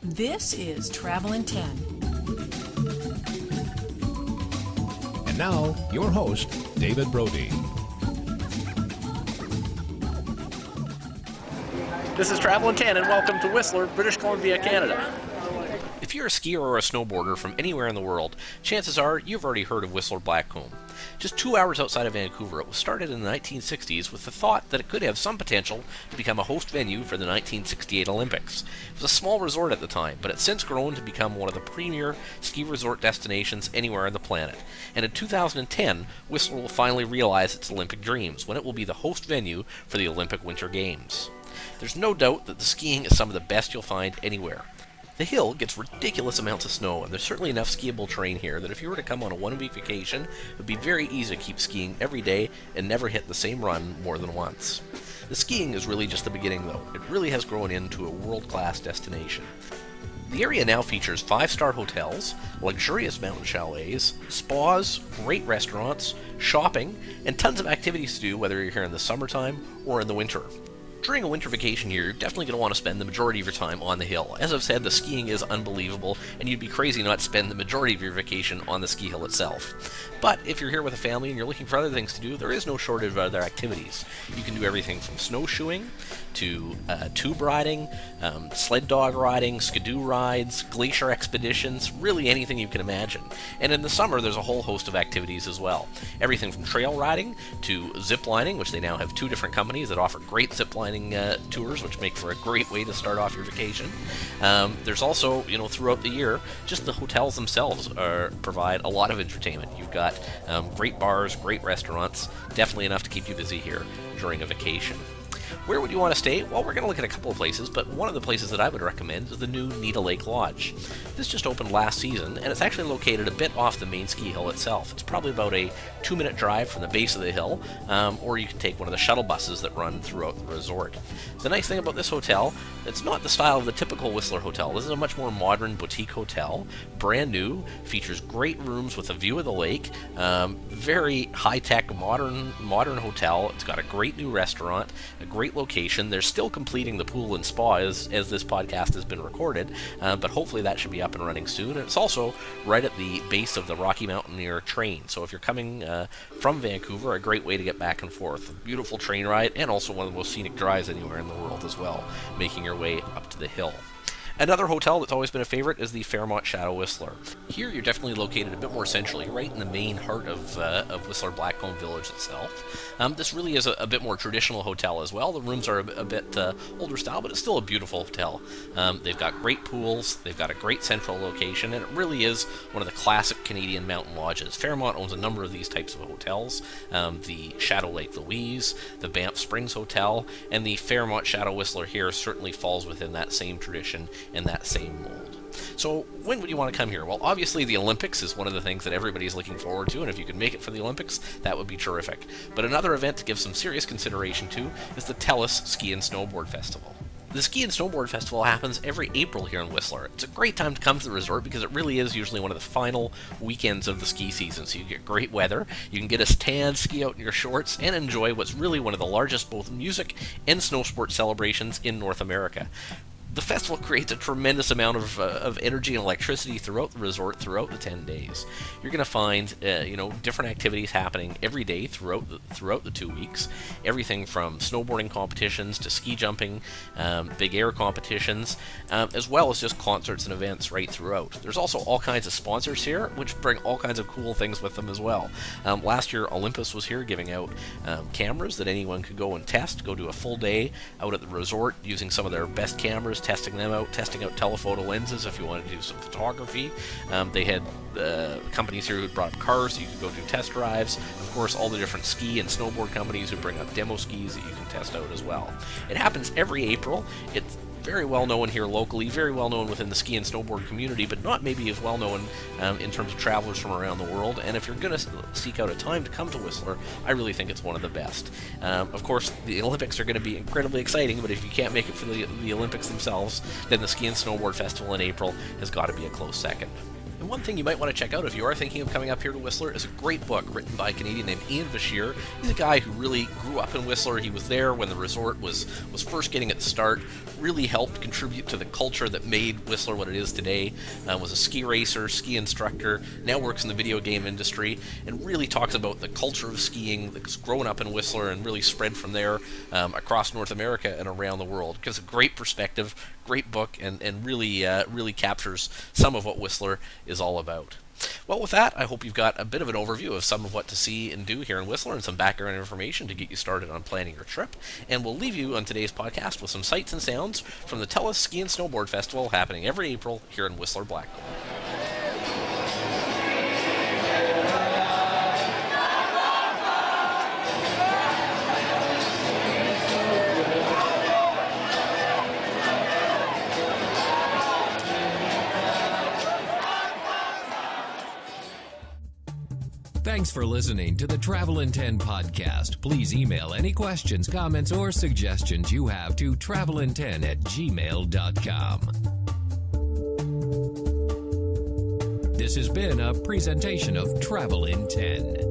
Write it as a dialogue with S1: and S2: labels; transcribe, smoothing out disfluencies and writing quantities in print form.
S1: This is Travel in 10.
S2: And now, your host, David Brody.
S3: This is Travel in 10, and welcome to Whistler, British Columbia, Canada. If you're a skier or a snowboarder from anywhere in the world, chances are you've already heard of Whistler Blackcomb. Just 2 hours outside of Vancouver, it was started in the 1960s with the thought that it could have some potential to become a host venue for the 1968 Olympics. It was a small resort at the time, but it's since grown to become one of the premier ski resort destinations anywhere on the planet. And in 2010, Whistler will finally realize its Olympic dreams when it will be the host venue for the Olympic Winter Games. There's no doubt that the skiing is some of the best you'll find anywhere. The hill gets ridiculous amounts of snow, and there's certainly enough skiable terrain here that if you were to come on a one-week vacation, it would be very easy to keep skiing every day and never hit the same run more than once. The skiing is really just the beginning, though. It really has grown into a world-class destination. The area now features 5-star hotels, luxurious mountain chalets, spas, great restaurants, shopping, and tons of activities to do whether you're here in the summertime or in the winter. During a winter vacation here, you're definitely going to want to spend the majority of your time on the hill. As I've said, the skiing is unbelievable, and you'd be crazy not to spend the majority of your vacation on the ski hill itself. But if you're here with a family and you're looking for other things to do, there is no shortage of other activities. You can do everything from snowshoeing to tube riding, sled dog riding, skidoo rides, glacier expeditions, really anything you can imagine. And in the summer, there's a whole host of activities as well. Everything from trail riding to zip lining, which they now have 2 different companies that offer great zip lining tours, which make for a great way to start off your vacation. There's also, throughout the year, just the hotels themselves provide a lot of entertainment. You've got great bars, great restaurants, definitely enough to keep you busy here during a vacation. Where would you want to stay? Well, we're going to look at a couple of places, but one of the places that I would recommend is the new Nita Lake Lodge. This just opened last season, and it's actually located a bit off the main ski hill itself. It's probably about a 2-minute drive from the base of the hill, or you can take one of the shuttle buses that run throughout the resort. The nice thing about this hotel, it's not the style of the typical Whistler hotel. This is a much more modern boutique hotel, brand new, features great rooms with a view of the lake, very high-tech, modern hotel. It's got a great new restaurant, a great location. They're still completing the pool and spa as this podcast has been recorded, but hopefully that should be up and running soon. And it's also right at the base of the Rocky Mountaineer train, so if you're coming from Vancouver, a great way to get back and forth. A beautiful train ride, and also one of the most scenic drives anywhere in the world as well, making your way up to the hill. Another hotel that's always been a favorite is the Fairmont Chateau Whistler. Here you're definitely located a bit more centrally, right in the main heart of Whistler Blackcomb Village itself. This really is a bit more traditional hotel as well. The rooms are a bit older style, but it's still a beautiful hotel. They've got great pools, they've got a great central location, and it really is one of the classic Canadian mountain lodges. Fairmont owns a number of these types of hotels. The Chateau Lake Louise, the Banff Springs Hotel, and the Fairmont Chateau Whistler here certainly falls within that same tradition and that same mold. So when would you want to come here? Well, obviously the Olympics is one of the things that everybody's looking forward to, and if you could make it for the Olympics, that would be terrific. But another event to give some serious consideration to is the Telus Ski and Snowboard Festival. The Ski and Snowboard Festival happens every April here in Whistler. It's a great time to come to the resort because it really is usually one of the final weekends of the ski season, so you get great weather, you can get a tan, ski out in your shorts, and enjoy what's really one of the largest both music and snow sport celebrations in North America. The festival creates a tremendous amount of energy and electricity throughout the resort throughout the 10 days. You're going to find different activities happening every day throughout the 2 weeks. Everything from snowboarding competitions to ski jumping, big air competitions, as well as just concerts and events right throughout. There's also all kinds of sponsors here, which bring all kinds of cool things with them as well. Last year, Olympus was here giving out cameras that anyone could go and test, go do a full day out at the resort using some of their best cameras, testing them out, testing out telephoto lenses if you want to do some photography. They had companies here who brought up cars so you could go do test drives. Of course, all the different ski and snowboard companies who bring up demo skis that you can test out as well. It happens every April. It's very well known here locally, very well known within the ski and snowboard community, but not maybe as well known in terms of travelers from around the world. And if you're going to seek out a time to come to Whistler, I really think it's one of the best. Of course, the Olympics are going to be incredibly exciting, but if you can't make it for the Olympics themselves, then the Ski and Snowboard Festival in April has got to be a close second. And one thing you might want to check out if you are thinking of coming up here to Whistler is a great book written by a Canadian named Ian Bashir. He's a guy who really grew up in Whistler. He was there when the resort was first getting its start, really helped contribute to the culture that made Whistler what it is today, was a ski racer, ski instructor, now works in the video game industry, and really talks about the culture of skiing that's grown up in Whistler and really spread from there across North America and around the world. Gives a great perspective, great book, and really captures some of what Whistler is all about. Well, with that, I hope you've got a bit of an overview of some of what to see and do here in Whistler and some background information to get you started on planning your trip. And we'll leave you on today's podcast with some sights and sounds from the Telus Ski and Snowboard Festival happening every April here in Whistler, Blackcomb.
S2: Thanks for listening to the Travel in 10 podcast. Please email any questions, comments, or suggestions you have to travelin10@gmail.com. This has been a presentation of Travel in 10.